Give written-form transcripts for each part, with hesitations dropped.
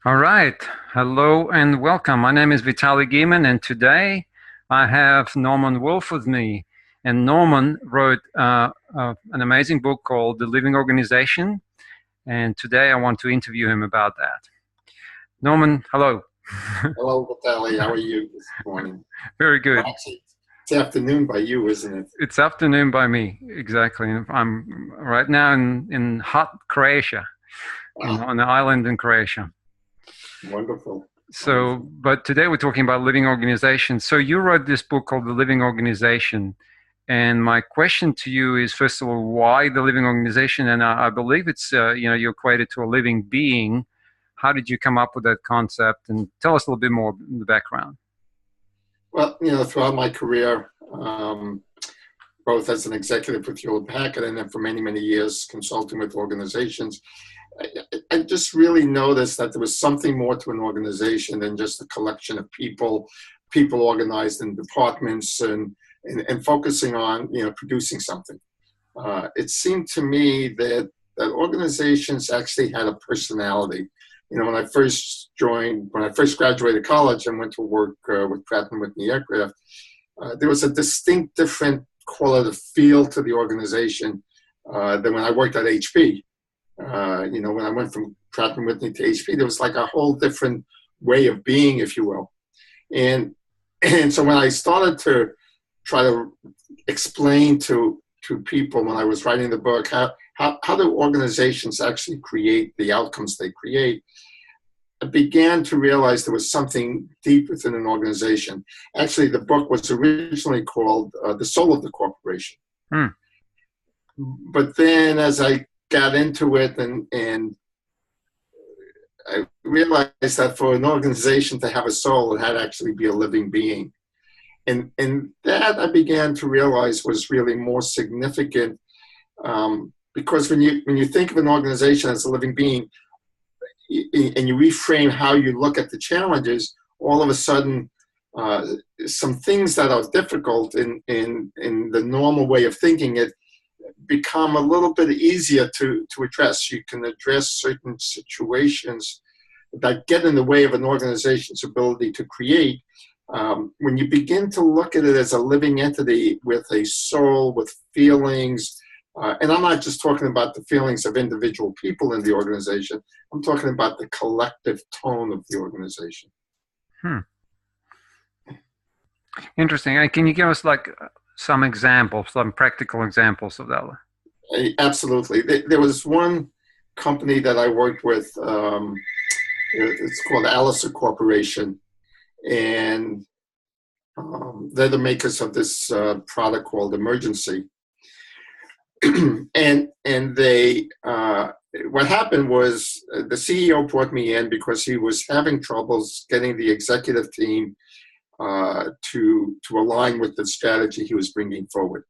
All right. Hello and welcome. My name is Vitaly Gieman, and today I have Norman Wolfe with me. And Norman wrote an amazing book called The Living Organization. And today I want to interview him about that. Norman, hello. Hello, Vitaly. How are you this morning? Very Well, good. actually, it's afternoon by you, isn't it? It's afternoon by me, exactly. I'm right now in hot Croatia, Ah, on the island in Croatia. wonderful, So, wonderful. but today we're talking about living organization. So you wrote this book called The Living Organization. And my question to you is, first of all, why the living organization? And I believe it's, you equate it to a living being. How did you come up with that concept? And tell us a little bit more in the background. Well, throughout my career, both as an executive with Hewlett Packard and then for many, many years consulting with organizations, I just really noticed that there was something more to an organization than just a collection of people organized in departments and focusing on, producing something. It seemed to me that organizations actually had a personality. When I first graduated college and went to work with Pratt& and Whitney Aircraft, there was a distinct different quality feel to the organization than when I worked at HP. When I went from Pratt& and Whitney to HP, there was like a whole different way of being, if you will. And and so when I started to try to explain to people when I was writing the book how do organizations actually create the outcomes they create, I began to realize there was something deep within an organization. Actually, the book was originally called The Soul of the Corporation. Hmm. But then as I got into it and I realized that for an organization to have a soul, it had to actually be a living being. And that I began to realize was really more significant because when you think of an organization as a living being and you reframe how you look at the challenges, all of a sudden some things that are difficult in the normal way of thinking it become a little bit easier to address. You can address certain situations that get in the way of an organization's ability to create. When you begin to look at it as a living entity with a soul, with feelings, and I'm not just talking about the feelings of individual people in the organization, I'm talking about the collective tone of the organization. Hmm. Interesting. And can you give us like some examples, some practical examples of that? Absolutely. There was one company that I worked with, it's called Alistair Corporation, and they're the makers of this product called Emergency. and they what happened was the CEO brought me in because he was having troubles getting the executive team to align with the strategy he was bringing forward.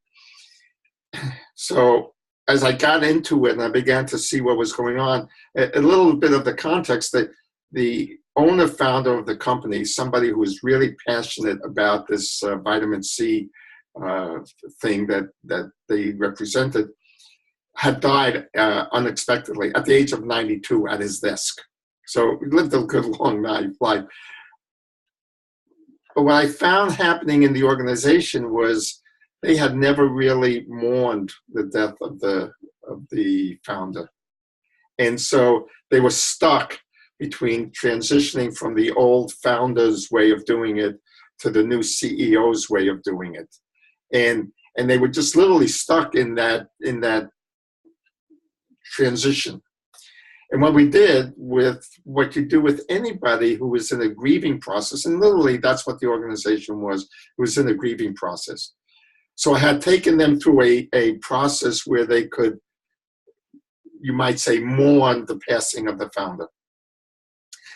So as I got into it and I began to see what was going on, a little bit of the context that the owner founder of the company, somebody who was really passionate about this vitamin C thing that they represented, had died unexpectedly at the age of 92 at his desk. So he lived a good long life. But what I found happening in the organization was they had never really mourned the death of the founder. And so they were stuck between transitioning from the old founder's way of doing it to the new CEO's way of doing it. And they were just literally stuck in that transition. And what we did with what you do with anybody who was in a grieving process, and literally that's what the organization was in a grieving process. So I had taken them through a process where they could, you might say, mourn the passing of the founder.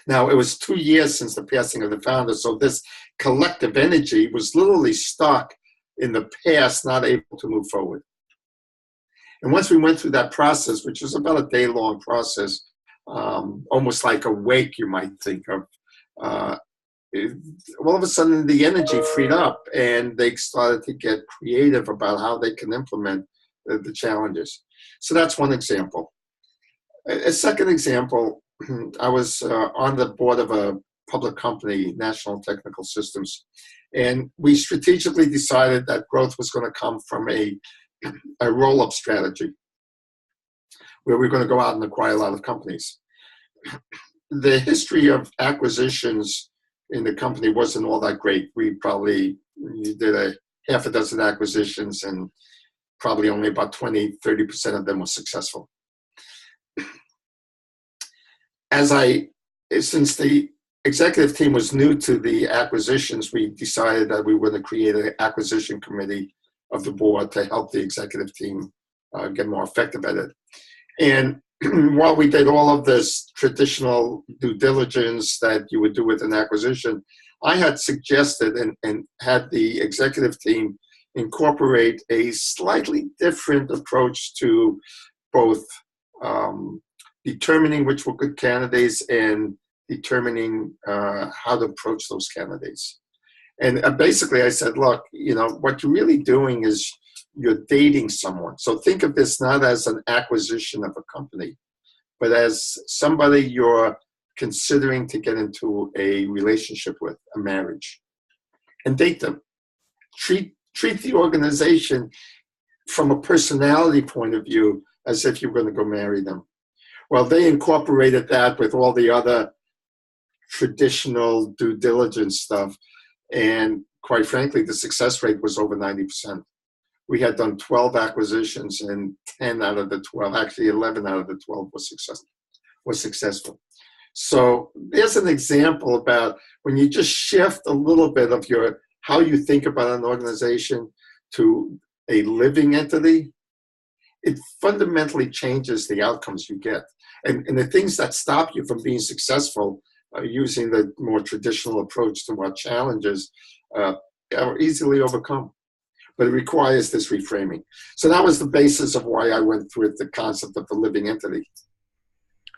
Now, it was 2 years since the passing of the founder, so this collective energy was literally stuck in the past, not able to move forward. And once we went through that process, which was about a day-long process, almost like a wake, you might think of, all of a sudden the energy freed up and they started to get creative about how they can implement the challenges. So that's one example. A second example I was on the board of a public company, National Technical Systems, and we strategically decided that growth was going to come from a roll-up strategy where we're going to go out and acquire a lot of companies. The history of acquisitions in the company wasn't all that great. We probably did a half a dozen acquisitions, and probably only about 20-30% of them were successful. Since the executive team was new to the acquisitions, we decided that we were going to create an acquisition committee of the board to help the executive team get more effective at it. And while we did all of this traditional due diligence that you would do with an acquisition, I had suggested and had the executive team incorporate a slightly different approach to both determining which were good candidates and determining how to approach those candidates. And basically I said, look, what you're really doing is you're dating someone. So think of this not as an acquisition of a company, but as somebody you're considering to get into a relationship with, a marriage, and date them. Treat the organization from a personality point of view as if you're going to go marry them. Well, they incorporated that with all the other traditional due diligence stuff. And quite frankly, the success rate was over 90%. We had done 12 acquisitions, and 10 out of the 12, actually 11 out of the 12 was successful. So there's an example about when you just shift a little bit of how you think about an organization to a living entity, it fundamentally changes the outcomes you get. And the things that stop you from being successful using the more traditional approach to what challenges are easily overcome. But it requires this reframing. So that was the basis of why I went with the concept of the living entity.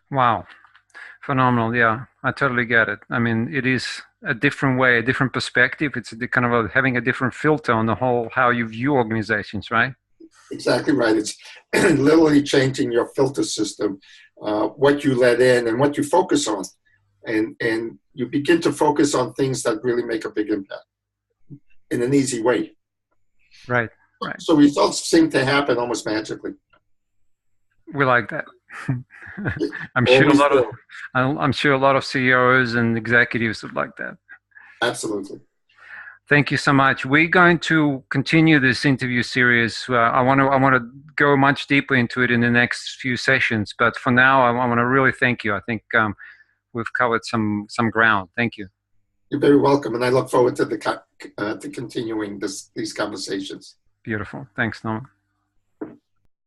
Wow. Phenomenal. Yeah, I totally get it. I mean, it is a different way, a different perspective. It's kind of having a different filter on the whole, how you view organizations, right? Exactly right. It's literally changing your filter system, what you let in and what you focus on. And you begin to focus on things that really make a big impact in an easy way. Right. So results seem to happen almost magically. We like that. I'm sure a lot of CEOs and executives would like that. Absolutely. Thank you so much. We're going to continue this interview series. I want to go much deeper into it in the next few sessions. But for now, I want to really thank you. I think we've covered some ground. Thank you. You're very welcome, and I look forward to continuing these conversations. Beautiful. Thanks, Norman.